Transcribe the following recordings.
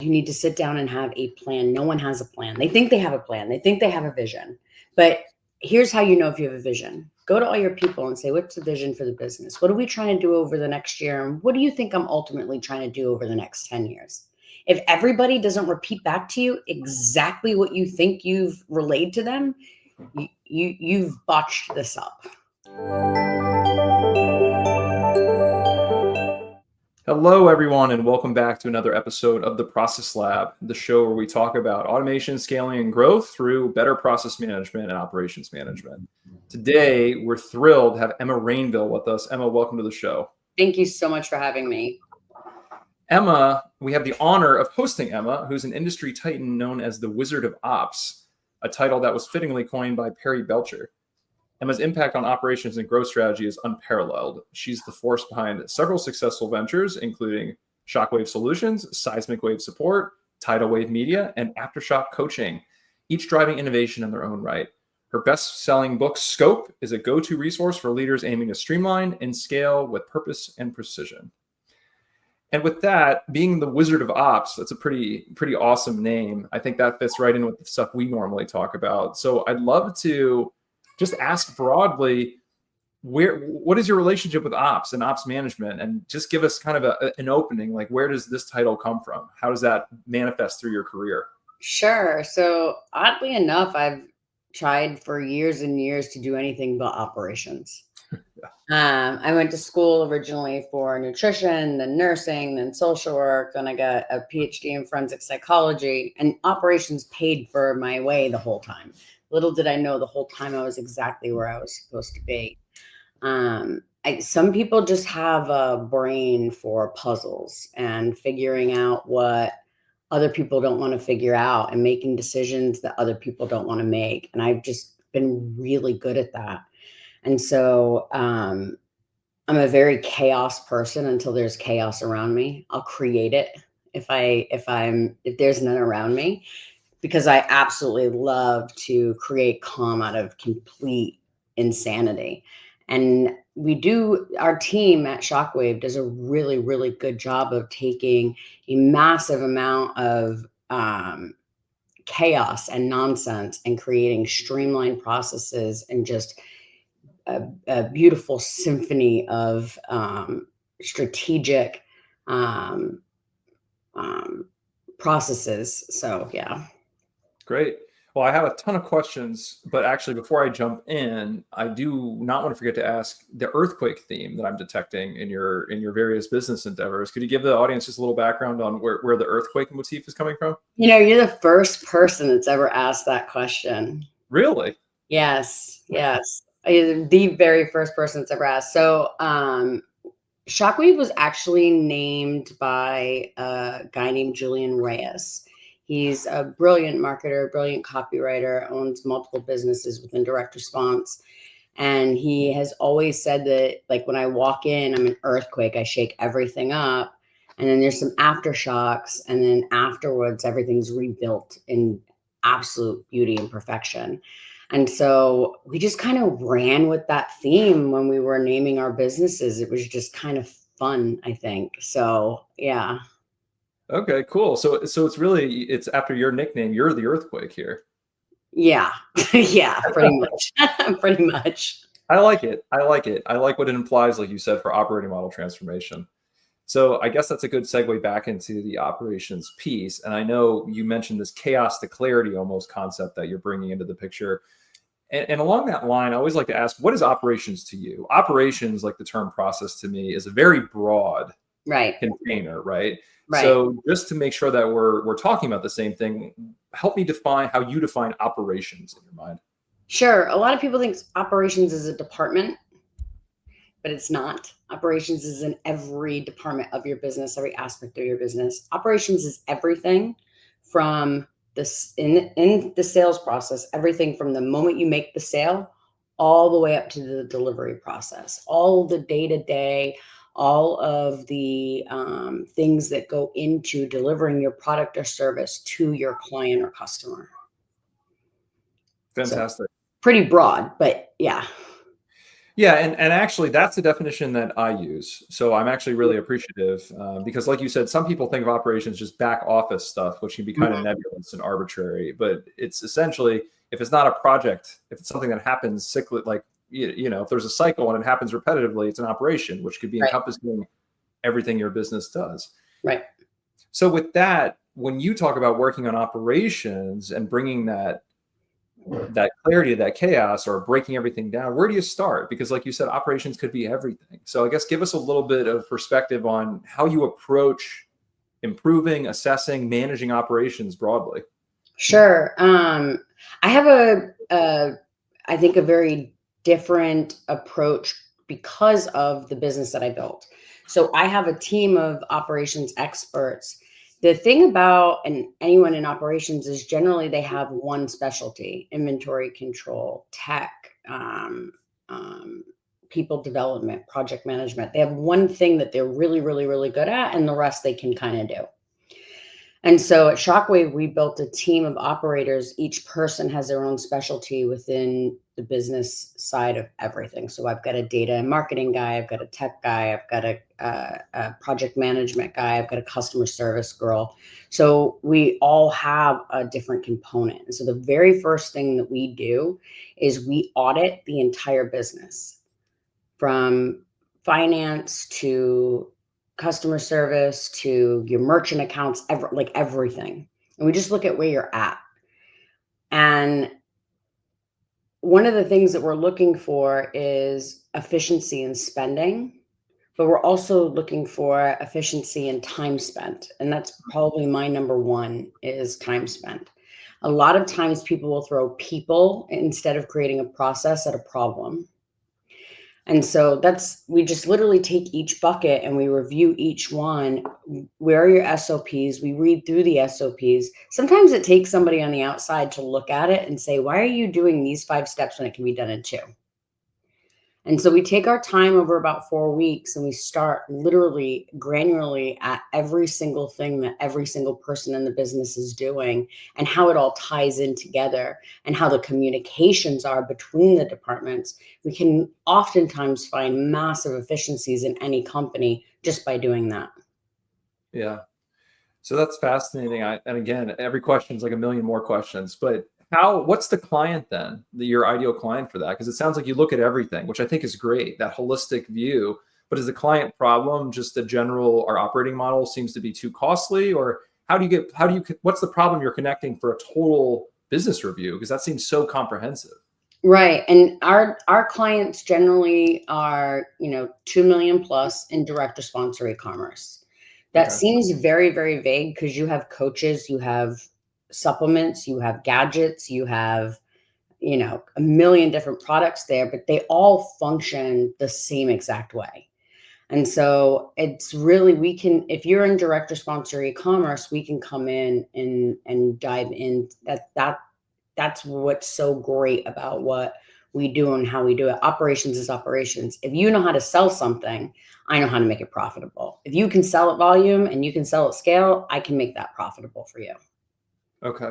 You need to sit down and have a plan. No one has a plan. They think they have a plan. They think they have a vision. But here's how you know if you have a vision. Go to all your people and say, what's the vision for the business? What are we trying to do over the next year? And what do you think I'm ultimately trying to do over the next 10 years? If everybody doesn't repeat back to you exactly what you think you've relayed to them, you've botched this up. Hello, everyone, and welcome back to another episode of the Process Lab, the show where we talk about automation, scaling, and growth through better process management and operations management. Today, we're thrilled to have Emma Rainville with us. Emma, welcome to the show. Thank you so much for having me. Emma, we have the honor of hosting Emma, who's an industry titan known as the Wizard of Ops, a title that was fittingly coined by Perry Belcher. Emma's impact on operations and growth strategy is unparalleled. She's the force behind several successful ventures, including Shockwave Solutions, Seismic Wave Support, Tidal Wave Media, and Aftershock Coaching, each driving innovation in their own right. Her best-selling book, Scope, is a go-to resource for leaders aiming to streamline and scale with purpose and precision. And with that, being the Wizard of Ops, that's a pretty awesome name. I think that fits right in with the stuff we normally talk about. So I'd love to just ask broadly, what is your relationship with ops and ops management? And just give us kind of an opening, like where does this title come from? How does that manifest through your career? Sure. So oddly enough, I've tried for years and years to do anything but operations. I went to school originally for nutrition, then nursing, then social work. Then I got a PhD in forensic psychology, and operations paid for my way the whole time. Little did I know the whole time I was exactly where I was supposed to be. Some people just have a brain for puzzles and figuring out what other people don't want to figure out and making decisions that other people don't want to make. And I've just been really good at that. And so I'm a very chaos person until there's chaos around me. I'll create it if there's none around me, because I absolutely love to create calm out of complete insanity. And our team at Shockwave does a really, really good job of taking a massive amount of chaos and nonsense and creating streamlined processes and just a beautiful symphony of strategic processes. So, yeah. Great. Well, I have a ton of questions, but actually before I jump in, I do not want to forget to ask the earthquake theme that I'm detecting in your various business endeavors. Could you give the audience just a little background on where the earthquake motif is coming from? You're the first person that's ever asked that question. Really? Yes. The very first person that's ever asked. So Shockwave was actually named by a guy named Julian Reyes. He's a brilliant marketer, brilliant copywriter, owns multiple businesses within direct response. And he has always said that, like, when I walk in, I'm an earthquake. I shake everything up. And then there's some aftershocks. And then afterwards, everything's rebuilt in absolute beauty and perfection. And so we just kind of ran with that theme when we were naming our businesses. It was just kind of fun, I think. So, yeah. Okay, cool. So it's after your nickname. You're the earthquake here. Yeah. Yeah, pretty much. Pretty much. I like it. I like what it implies, like you said, for operating model transformation. So I guess that's a good segue back into the operations piece. And I know you mentioned this chaos to clarity almost concept that you're bringing into the picture. And along that line, I always like to ask, what is operations to you? Operations, like the term process to me, is a very broad container, right? So just to make sure that we're talking about the same thing, help me define how you define operations in your mind. Sure. A lot of people think operations is a department, but it's not. Operations is in every department of your business, every aspect of your business. Operations is everything from this in the sales process, everything from the moment you make the sale all the way up to the delivery process, all the day-to-day, all of the things that go into delivering your product or service to your client or customer. Fantastic. So, pretty broad, but yeah. Yeah, and actually, that's the definition that I use. So I'm actually really appreciative because, like you said, some people think of operations just back office stuff, which can be kind of nebulous and arbitrary. But it's essentially, if it's not a project, if it's something that happens cyclic, like if there's a cycle and it happens repetitively, it's an operation, which could be Right. encompassing everything your business does. Right. So with that, when you talk about working on operations and bringing that clarity to that chaos or breaking everything down, where do you start? Because like you said, operations could be everything. So I guess give us a little bit of perspective on how you approach improving, assessing, managing operations broadly. Sure. I have I think a very different approach because of the business that I built. So I have a team of operations experts. The thing about anyone in operations is generally they have one specialty: inventory control, tech, people development, project management. They have one thing that they're really, really, really good at, and the rest they can kind of do. And so at Shockwave, we built a team of operators. Each person has their own specialty within the business side of everything. So I've got a data and marketing guy, I've got a tech guy, I've got a project management guy, I've got a customer service girl. So we all have a different component. And so the very first thing that we do is we audit the entire business, from finance to customer service to your merchant accounts, like everything. And we just look at where you're at. And one of the things that we're looking for is efficiency in spending, but we're also looking for efficiency in time spent. And that's probably my number one, is time spent. A lot of times people will throw people instead of creating a process at a problem. And so we just literally take each bucket and we review each one. Where are your SOPs? We read through the SOPs. Sometimes it takes somebody on the outside to look at it and say, why are you doing these 5 steps when it can be done in 2? And so we take our time over about 4 weeks and we start literally granularly at every single thing that every single person in the business is doing, and how it all ties in together and how the communications are between the departments. We can oftentimes find massive efficiencies in any company just by doing that. Yeah. So that's fascinating. And again, every question is like a million more questions, but what's the client then, your ideal client for that? Because it sounds like you look at everything, which I think is great, that holistic view. But is the client problem just the general, our operating model seems to be too costly? Or what's the problem you're connecting for a total business review? Because that seems so comprehensive. Right. And our clients generally are, 2 million plus in direct response or e-commerce. That seems very, very vague because you have coaches, you have supplements, you have gadgets, you have, a million different products there, but they all function the same exact way. And so it's really, if you're in direct response or e-commerce, we can come in and dive in. That's what's so great about what we do and how we do it. Operations is operations. If you know how to sell something, I know how to make it profitable. If you can sell at volume and you can sell at scale, I can make that profitable for you. Okay.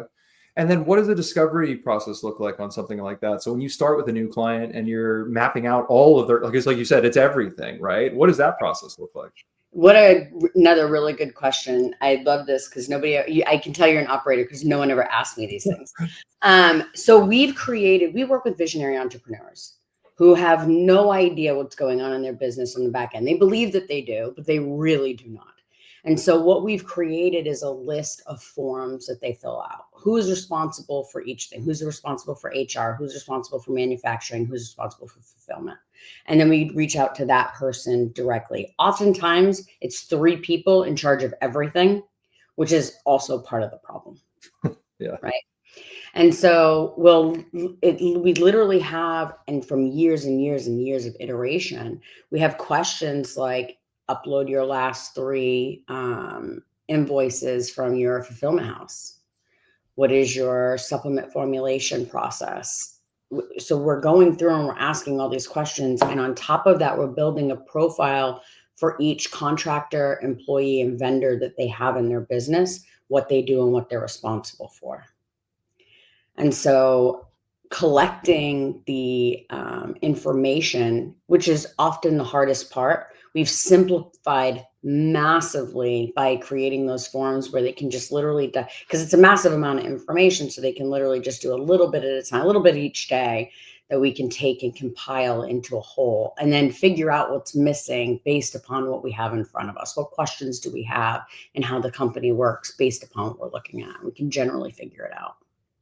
And then what does the discovery process look like on something like that? So when you start with a new client and you're mapping out all of their, like you said, it's everything, right? What does that process look like? Another really good question. I love this because I can tell you're an operator because no one ever asked me these things. So we work with visionary entrepreneurs who have no idea what's going on in their business on the back end. They believe that they do, but they really do not. And so what we've created is a list of forms that they fill out. Who is responsible for each thing? Who's responsible for HR? Who's responsible for manufacturing? Who's responsible for fulfillment? And then we reach out to that person directly. Oftentimes it's 3 people in charge of everything, which is also part of the problem. Yeah. Right. And so we literally have, and from years and years and years of iteration, we have questions like, upload your last 3 invoices from your fulfillment house. What is your supplement formulation process? So we're going through and we're asking all these questions. And on top of that, we're building a profile for each contractor, employee, and vendor that they have in their business, what they do and what they're responsible for. And so collecting the information, which is often the hardest part. We've simplified massively by creating those forms where they can just literally, because it's a massive amount of information, so they can literally just do a little bit at a time, a little bit each day that we can take and compile into a whole, and then figure out what's missing based upon what we have in front of us. What questions do we have and how the company works based upon what we're looking at? We can generally figure it out.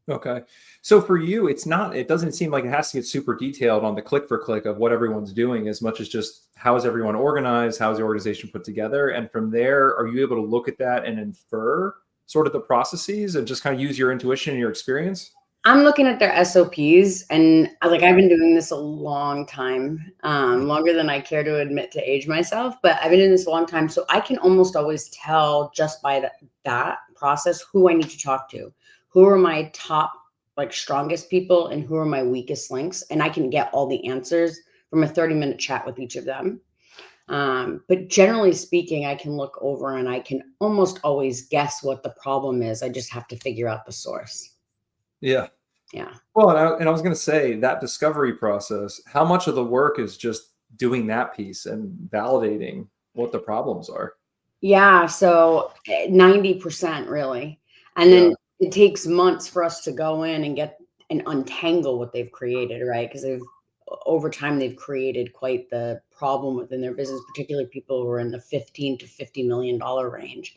Okay. So for you, it doesn't seem like it has to get super detailed on the click for click of what everyone's doing as much as just how is everyone organized? How is the organization put together? And from there, are you able to look at that and infer sort of the processes and just kind of use your intuition and your experience? I'm looking at their SOPs, and like I've been doing this a long time, longer than I care to admit to age myself, but I've been doing this a long time. So I can almost always tell just by that process who I need to talk to, who are my top, like strongest people, and who are my weakest links. And I can get all the answers from a 30-minute chat with each of them. But generally speaking, I can look over and I can almost always guess what the problem is. I just have to figure out the source. Yeah. Yeah. Well, and I was going to say that discovery process, how much of the work is just doing that piece and validating what the problems are? Yeah, so 90% really. And Yeah. then it takes months for us to go in and get and untangle what they've created, right? Because over time they've created quite the problem within their business, particularly people who are in the 15 to $50 million range.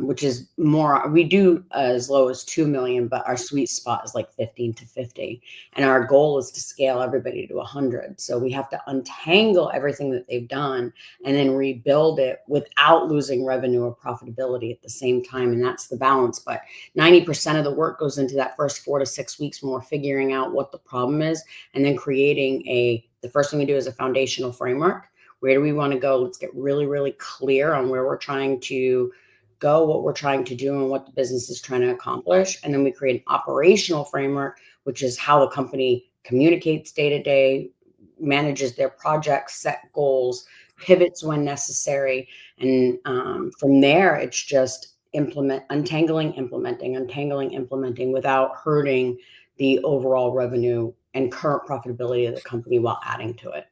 Which is more, we do as low as 2 million, but our sweet spot is like 15 to 50. And our goal is to scale everybody to 100. So we have to untangle everything that they've done and then rebuild it without losing revenue or profitability at the same time. And that's the balance. But 90% of the work goes into that first 4 to 6 weeks when we're figuring out what the problem is, and then creating the first thing we do is a foundational framework. Where do we want to go? Let's get really, really clear on where we're trying to go, what we're trying to do, and what the business is trying to accomplish. And then we create an operational framework, which is how the company communicates day to day, manages their projects, set goals, pivots when necessary. And from there, it's just untangling, implementing without hurting the overall revenue and current profitability of the company while adding to it.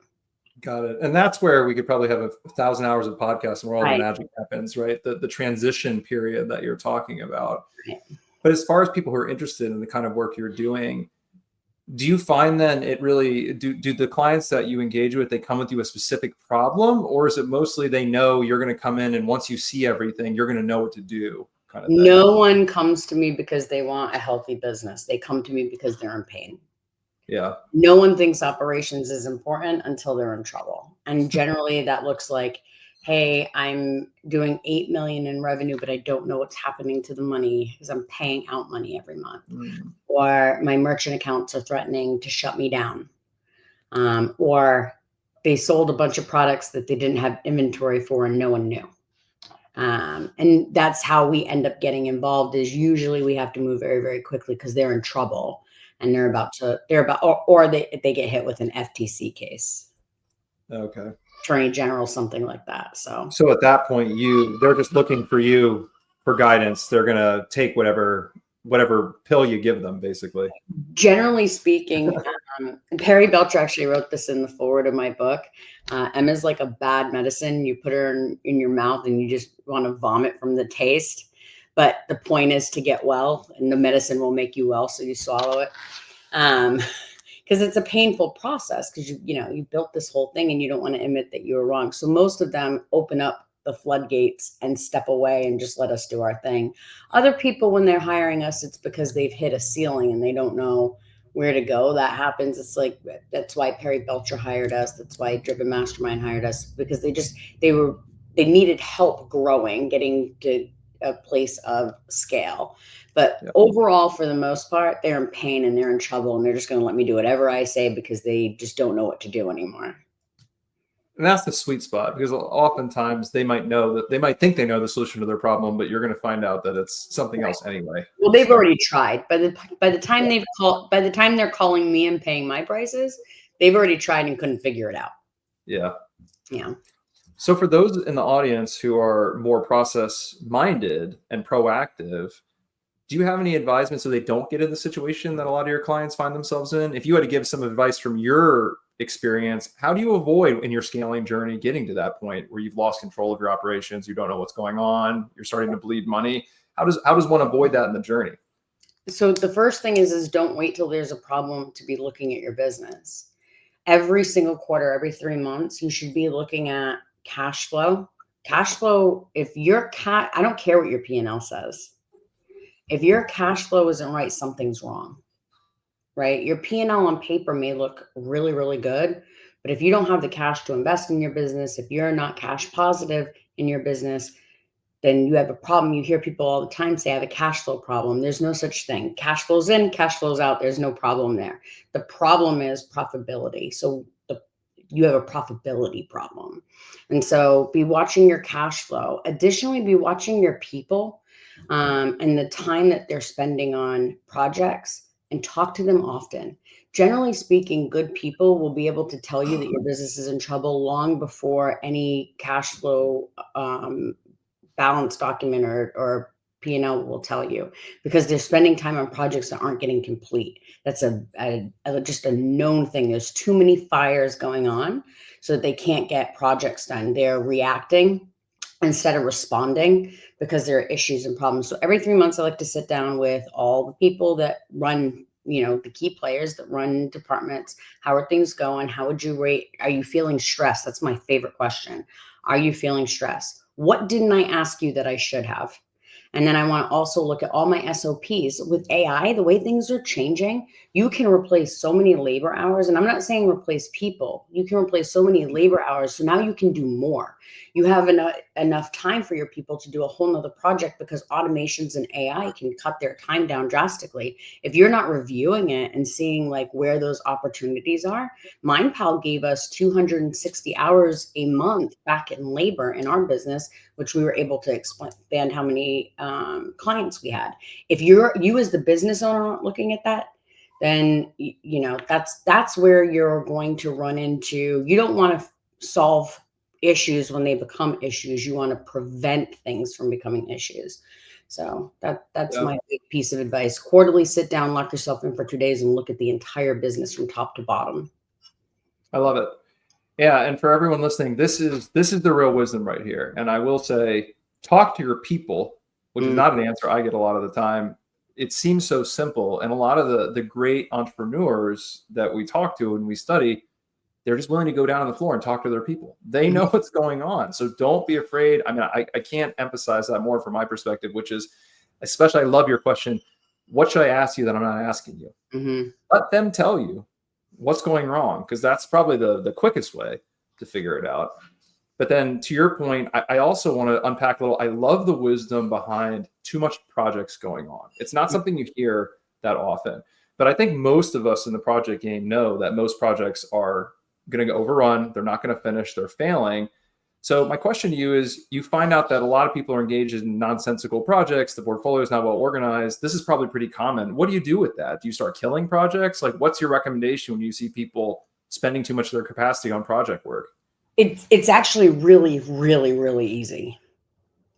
Got it. And that's where we could probably have 1,000 hours of podcast and where all the Right. magic happens, right? The transition period that you're talking about. Right. But as far as people who are interested in the kind of work you're doing, do you find then it really, do the clients that you engage with, they come with you a specific problem, or is it mostly they know you're going to come in and once you see everything, you're going to know what to do kind of thing? No one comes to me because they want a healthy business. They come to me because they're in pain. Yeah. No one thinks operations is important until they're in trouble. And generally that looks like, hey, I'm doing 8 million in revenue, but I don't know what's happening to the money because I'm paying out money every month. Or my merchant accounts are threatening to shut me down. Or they sold a bunch of products that they didn't have inventory for and no one knew. And that's how we end up getting involved, is usually we have to move very, very quickly because they're in trouble and or they get hit with an FTC case. Okay. Attorney General, something like that. So at that point, they're just looking for you for guidance. They're going to take whatever pill you give them, basically. Generally speaking, Perry Belcher actually wrote this in the foreword of my book. Emma's like a bad medicine. You put her in your mouth and you just want to vomit from the taste. But the point is to get well, and the medicine will make you well, so you swallow it. Because it's a painful process, because you built this whole thing and you don't want to admit that you were wrong. So most of them open up the floodgates and step away and just let us do our thing. Other people, when they're hiring us, it's because they've hit a ceiling and they don't know where to go. That happens. It's like, that's why Perry Belcher hired us. That's why Driven Mastermind hired us, because they needed help growing, getting to a place of scale. But overall, for the most part, they're in pain and they're in trouble, and they're just going to let me do whatever I say because they just don't know what to do anymore. And that's the sweet spot, because oftentimes they might think they know the solution to their problem, but you're going to find out that it's something else anyway. Well, they've already tried. By the time they're calling me and paying my prices, they've already tried and couldn't figure it out. Yeah. Yeah. So for those in the audience who are more process minded and proactive, do you have any advisement so they don't get in the situation that a lot of your clients find themselves in? If you had to give some advice from your experience, how do you avoid in your scaling journey getting to that point where you've lost control of your operations, you don't know what's going on, you're starting to bleed money? How does one avoid that in the journey? So the first thing is don't wait till there's a problem to be looking at your business. Every single quarter, every 3 months, you should be looking at cash flow. Cash flow, if your I don't care what your P&L says. If your cash flow isn't right, something's wrong, right? Your P&L on paper may look really, really good, but if you don't have the cash to invest in your business, if you're not cash positive in your business, then you have a problem. You hear people all the time say, I have a cash flow problem. There's no such thing. Cash flows in, cash flows out. There's no problem there. The problem is profitability. So you have a profitability problem. And so be watching your cash flow. Additionally, be watching your people and the time that they're spending on projects, and talk to them often. Generally speaking, good people will be able to tell you that your business is in trouble long before any cash flow balance document or P&L will tell you, because they're spending time on projects that aren't getting complete. That's just a known thing. There's too many fires going on so that they can't get projects done. They're reacting instead of responding because there are issues and problems. So every 3 months, I like to sit down with all the people that run, the key players that run departments. How are things going? How would you rate? Are you feeling stressed? That's my favorite question. Are you feeling stressed? What didn't I ask you that I should have? And then I want to also look at all my SOPs. With AI, the way things are changing, you can replace so many labor hours. And I'm not saying replace people. You can replace so many labor hours. So now you can do more. You have enough time for your people to do a whole nother project, because automations and AI can cut their time down drastically. If you're not reviewing it and seeing like where those opportunities are, MindPal gave us 260 hours a month back in labor in our business, which we were able to expand how many clients we had. If you as the business owner aren't looking at that, then that's where you're going to run into. You don't want to solve issues when they become issues. You want to prevent things from becoming issues. So that's my big piece of advice. Quarterly sit down, lock yourself in for 2 days, and look at the entire business from top to bottom. I love it. Yeah, and for everyone listening, this is the real wisdom right here. And I will say, talk to your people, which is not an answer I get a lot of the time. It seems so simple, and a lot of the great entrepreneurs that we talk to and we study, they're just willing to go down on the floor and talk to their people. They know what's going on, so don't be afraid. I mean, I can't emphasize that more from my perspective, which is, especially, I love your question. What should I ask you that I'm not asking you? Let them tell you what's going wrong, because that's probably the quickest way to figure it out. But then to your point, I also want to unpack a little. I love the wisdom behind too much projects going on. It's not something you hear that often, but I think most of us in the project game know that most projects are going to get overrun. They're not going to finish. They're failing. So my question to you is, you find out that a lot of people are engaged in nonsensical projects. The portfolio is not well organized. This is probably pretty common. What do you do with that? Do you start killing projects? Like, what's your recommendation when you see people spending too much of their capacity on project work? It's actually really, really, really easy.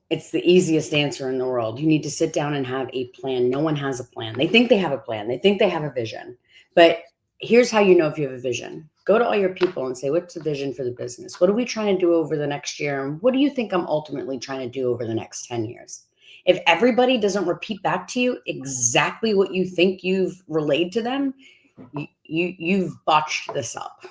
It's the easiest answer in the world. You need to sit down and have a plan. No one has a plan. They think they have a plan. They think they have a vision. But here's how you know if you have a vision. Go to all your people and say, what's the vision for the business? What are we trying to do over the next year? And what do you think I'm ultimately trying to do over the next 10 years? If everybody doesn't repeat back to you exactly what you think you've relayed to them, you've botched this up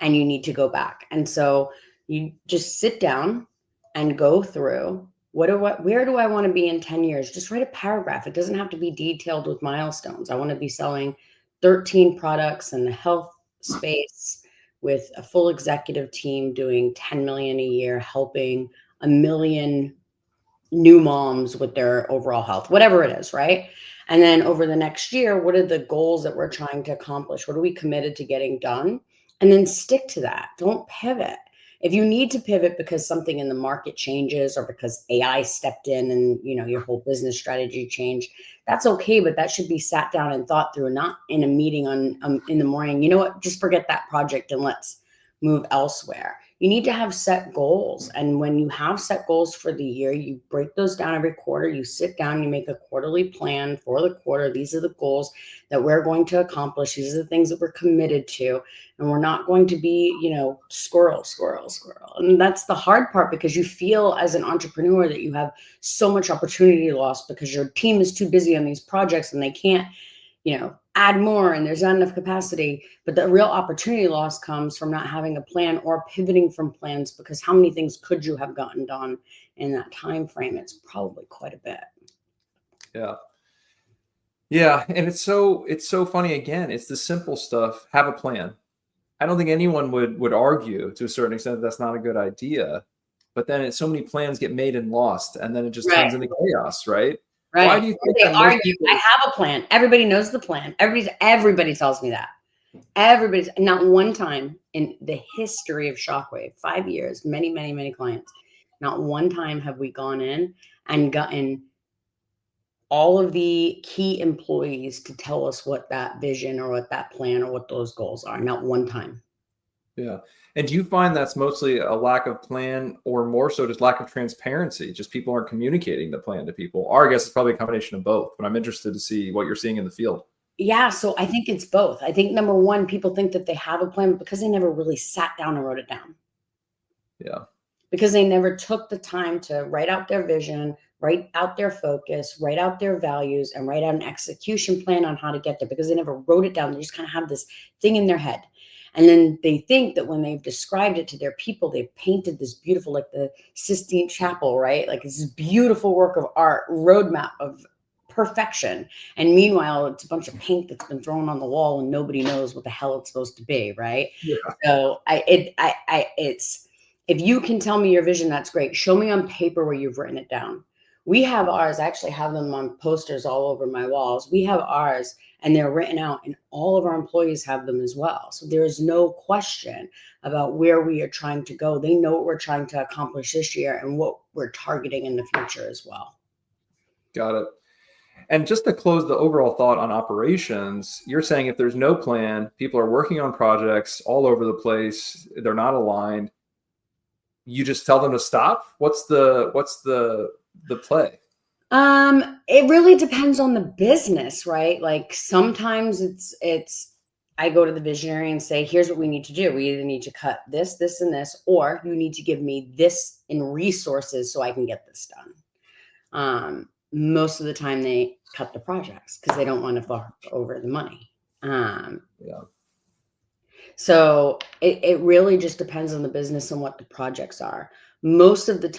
and you need to go back. And so you just sit down and go through, where do I want to be in 10 years? Just write a paragraph. It doesn't have to be detailed with milestones. I want to be selling 13 products in the health space with a full executive team doing 10 million a year, helping 1 million new moms with their overall health, whatever it is, right? And then over the next year, what are the goals that we're trying to accomplish? What are we committed to getting done? And then stick to that. Don't pivot. If you need to pivot because something in the market changes or because AI stepped in and your whole business strategy changed, that's okay. But that should be sat down and thought through, not in a meeting in the morning. You know what? Just forget that project and let's move elsewhere. You need to have set goals. And when you have set goals for the year, you break those down every quarter. You sit down, you make a quarterly plan for the quarter. These are the goals that we're going to accomplish. These are the things that we're committed to. And we're not going to be, squirrel. And that's the hard part, because you feel as an entrepreneur that you have so much opportunity lost because your team is too busy on these projects and they can't, add more, and there's not enough capacity. But the real opportunity loss comes from not having a plan or pivoting from plans, because how many things could you have gotten done in that time frame? It's probably quite a bit. Yeah. Yeah. And it's so funny. Again, it's the simple stuff. Have a plan. I don't think anyone would argue to a certain extent that that's not a good idea. But then so many plans get made and lost, and then it just turns into chaos, right? Right. Why do you think they that argue? most people... I have a plan. Everybody knows the plan. Everybody tells me that. Everybody's not one time in the history of Shockwave, 5 years, many, many, many clients. Not one time have we gone in and gotten all of the key employees to tell us what that vision or what that plan or what those goals are. Not one time. Yeah. And do you find that's mostly a lack of plan, or more so just lack of transparency? Just people aren't communicating the plan to people? Or I guess it's probably a combination of both, but I'm interested to see what you're seeing in the field. Yeah. So I think it's both. I think number one, people think that they have a plan because they never really sat down and wrote it down. Yeah. Because they never took the time to write out their vision, write out their focus, write out their values, and write out an execution plan on how to get there, because they never wrote it down. They just kind of have this thing in their head. And then they think that when they've described it to their people, they've painted this beautiful, like the Sistine Chapel, right? Like this beautiful work of art, roadmap of perfection. And meanwhile, it's a bunch of paint that's been thrown on the wall and nobody knows what the hell it's supposed to be, right? Yeah. So it's, if you can tell me your vision, that's great. Show me on paper where you've written it down. We have ours. I actually have them on posters all over my walls. We have ours, and they're written out, and all of our employees have them as well. So there is no question about where we are trying to go. They know what we're trying to accomplish this year and what we're targeting in the future as well. Got it. And just to close the overall thought on operations, you're saying if there's no plan, people are working on projects all over the place, they're not aligned, you just tell them to stop? What's the play? It really depends on the business, right? Like sometimes it's I go to the visionary and say, here's what we need to do. We either need to cut this, this, and this, or you need to give me this in resources so I can get this done. Most of the time they cut the projects because they don't want to fuck over the money. Yeah. So it really just depends on the business and what the projects are. Most of the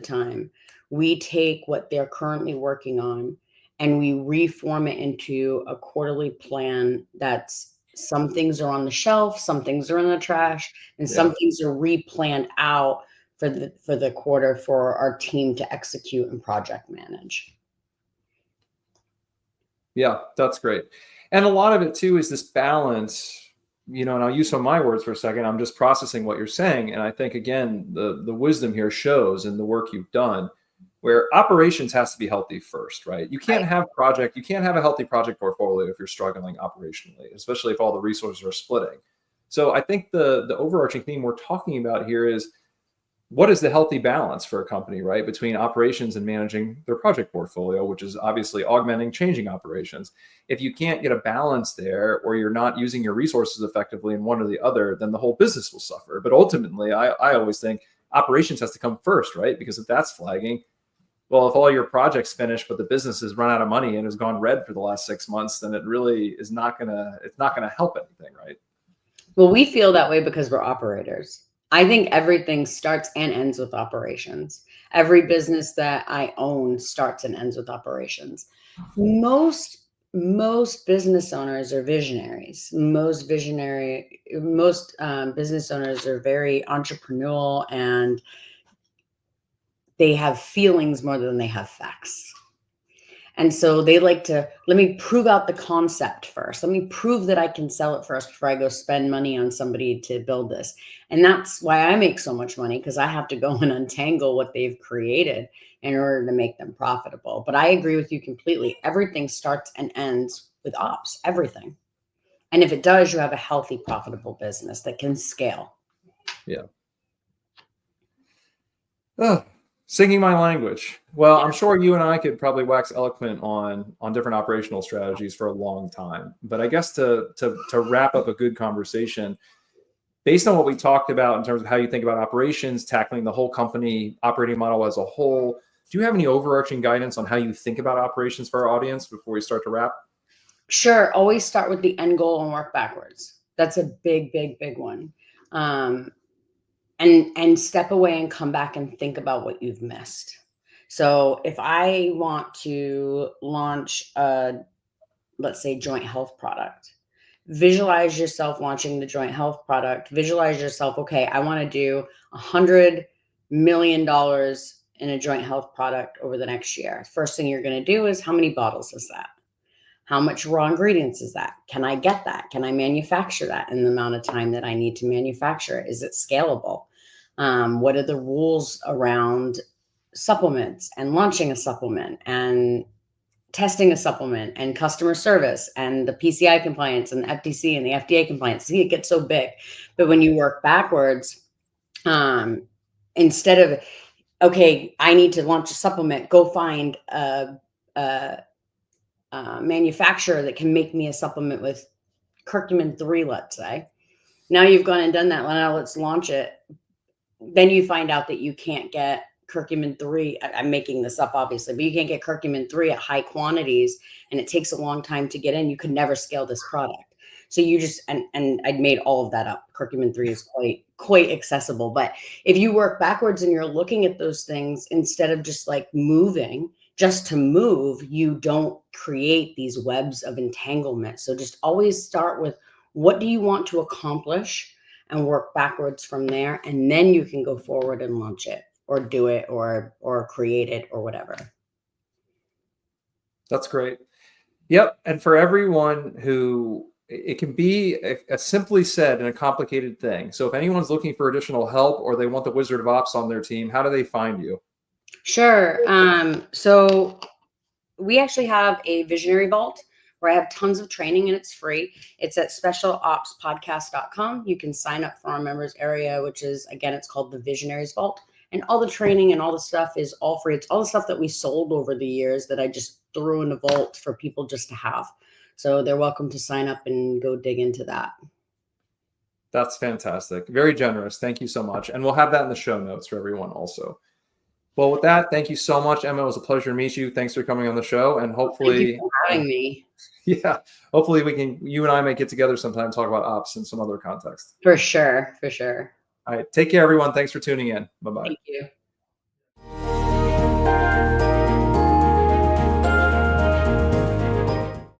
time, we take what they're currently working on and we reform it into a quarterly plan. That's some things are on the shelf, some things are in the trash, and some things are replanned out for the quarter for our team to execute and project manage. Yeah, that's great. And a lot of it too is this balance, and I'll use some of my words for a second. I'm just processing what you're saying. And I think, again, the wisdom here shows in the work you've done, where operations has to be healthy first, right? You can't have a healthy project portfolio if you're struggling operationally, especially if all the resources are splitting. So I think the overarching theme we're talking about here is, what is the healthy balance for a company, right, between operations and managing their project portfolio, which is obviously augmenting, changing operations. If you can't get a balance there, or you're not using your resources effectively in one or the other, then the whole business will suffer. But ultimately, I always think operations has to come first, right? Because if that's flagging, well, if all your projects finish, but the business has run out of money and has gone red for the last 6 months, then it really is not gonna help anything, right? Well, we feel that way because we're operators. I think everything starts and ends with operations. Every business that I own starts and ends with operations. Most business owners are visionaries. Most business owners are very entrepreneurial, and they have feelings more than they have facts. And so they like to, let me prove out the concept first. Let me prove that I can sell it first before I go spend money on somebody to build this. And that's why I make so much money, because I have to go and untangle what they've created in order to make them profitable. But I agree with you completely. Everything starts and ends with ops, everything. And if it does, you have a healthy, profitable business that can scale. Yeah. Oh, singing my language. Well, I'm sure you and I could probably wax eloquent on different operational strategies for a long time. But I guess to wrap up a good conversation, based on what we talked about in terms of how you think about operations, tackling the whole company operating model as a whole, do you have any overarching guidance on how you think about operations for our audience before we start to wrap? Sure. Always start with the end goal and work backwards. That's a big, big, big one. And step away and come back and think about what you've missed. So if I want to launch a, let's say, joint health product, visualize yourself launching the joint health product. Visualize yourself, okay, I want to do $100 million in a joint health product over the next year. First thing you're going to do is, how many bottles is that? How much raw ingredients is that? Can I get that? Can I manufacture that in the amount of time that I need to manufacture it? Is it scalable? What are the rules around supplements and launching a supplement and testing a supplement and customer service and the PCI compliance and the FTC and the FDA compliance? See, it gets so big. But when you work backwards, instead of, okay, I need to launch a supplement, go find a manufacturer that can make me a supplement with curcumin 3, let's say. Now you've gone and done that. Well, now let's launch it. Then you find out that you can't get curcumin 3. I'm making this up, obviously, but you can't get curcumin 3 at high quantities, and it takes a long time to get in. You could never scale this product. So you just, and I'd made all of that up. Curcumin 3 is quite accessible. But if you work backwards and you're looking at those things instead of just like moving, just to move, you don't create these webs of entanglement. So just always start with, what do you want to accomplish, and work backwards from there. And then you can go forward and launch it or do it or create it or whatever. That's great. Yep. And for everyone who, it can be a simply said and a complicated thing. So if anyone's looking for additional help or they want the Wizard of Ops on their team, how do they find you? Sure. So we actually have a visionary vault where I have tons of training, and it's free. It's at specialopspodcast.com. You can sign up for our members area, which is, again, it's called the Visionaries Vault. And all the training and all the stuff is all free. It's all the stuff that we sold over the years that I just threw in a vault for people just to have. So they're welcome to sign up and go dig into that. That's fantastic. Very generous. Thank you so much. And we'll have that in the show notes for everyone also. Well, with that, thank you so much, Emma. It was a pleasure to meet you. Thanks for coming on the show. And hopefully, thank you for having me. Yeah, hopefully you and I may get together sometime and talk about ops in some other context. For sure. For sure. All right. Take care, everyone. Thanks for tuning in. Bye-bye. Thank you.